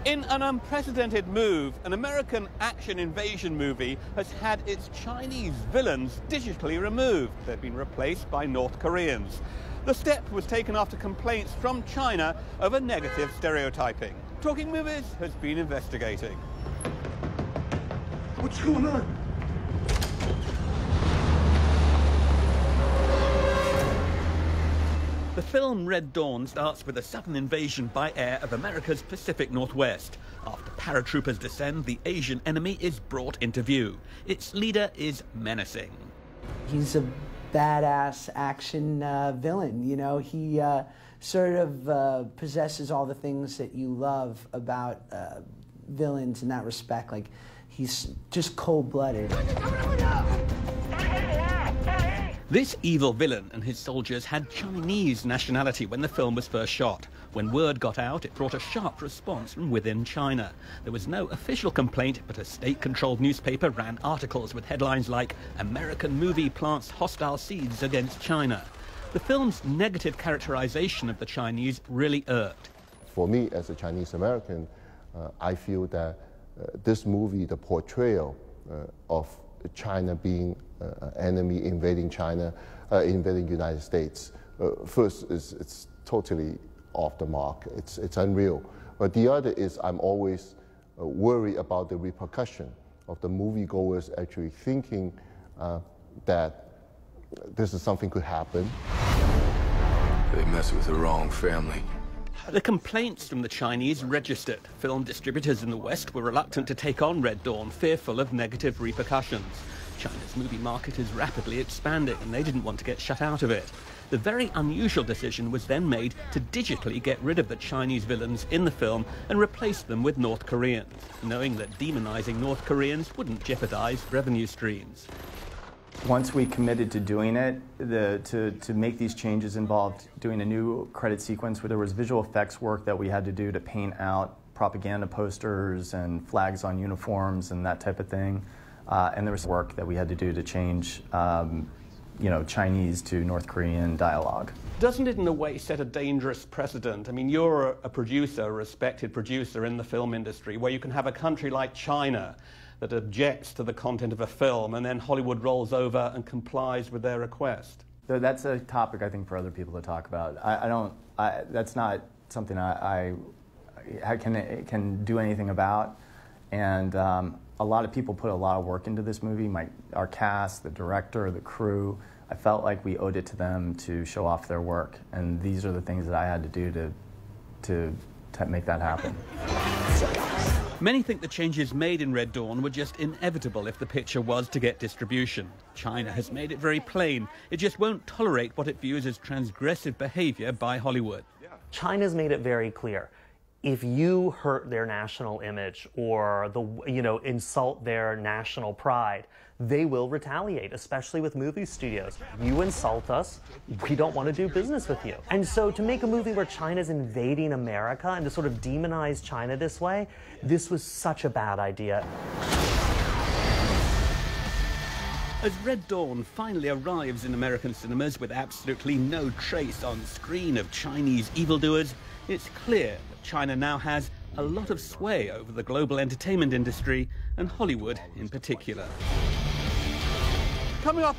In an unprecedented move, an American action invasion movie has had its Chinese villains digitally removed. They've been replaced by North Koreans. The step was taken after complaints from China over negative stereotyping. Talking Movies has been investigating. What's going on? The film Red Dawn starts with a sudden invasion by air of America's Pacific Northwest. After paratroopers descend, the Asian enemy is brought into view. Its leader is menacing. He's a badass action villain, you know. He sort of possesses all the things that you love about villains in that respect. Like, he's just cold-blooded. This evil villain and his soldiers had Chinese nationality when the film was first shot. When word got out, it brought a sharp response from within China. There was no official complaint, but a state-controlled newspaper ran articles with headlines like, "American movie plants hostile seeds against China." The film's negative characterization of the Chinese really irked. For me, as a Chinese American, I feel that this movie, the portrayal of China being an enemy invading China, invading the United States, first it's totally off the mark. It's unreal. But the other is I'm always worried about the repercussion of the moviegoers actually thinking that this is something could happen. They mess with the wrong family. The complaints from the Chinese registered. Film distributors in the West were reluctant to take on Red Dawn, fearful of negative repercussions. China's movie market is rapidly expanding, and they didn't want to get shut out of it. The very unusual decision was then made to digitally get rid of the Chinese villains in the film and replace them with North Koreans, knowing that demonizing North Koreans wouldn't jeopardize revenue streams. Once we committed to doing it, to make these changes involved doing a new credit sequence where there was visual effects work that we had to do to paint out propaganda posters and flags on uniforms and that type of thing. And there was work that we had to do to change Chinese to North Korean dialogue. Doesn't it in a way set a dangerous precedent? I mean, you're a producer, a respected producer in the film industry, where you can have a country like China that objects to the content of a film, and then Hollywood rolls over and complies with their request. That's a topic, I think, for other people to talk about. That's not something I can do anything about. And a lot of people put a lot of work into this movie. Our cast, the director, the crew. I felt like we owed it to them to show off their work. And these are the things that I had to do to make that happen. Many think the changes made in Red Dawn were just inevitable if the picture was to get distribution. China has made it very plain. It just won't tolerate what it views as transgressive behavior by Hollywood. China's made it very clear. If you hurt their national image or insult their national pride, they will retaliate, especially with movie studios. You insult us, we don't want to do business with you. And so to make a movie where China's invading America and to sort of demonize China this way, this was such a bad idea. As Red Dawn finally arrives in American cinemas with absolutely no trace on screen of Chinese evildoers, it's clear that China now has a lot of sway over the global entertainment industry, and Hollywood in particular. Coming up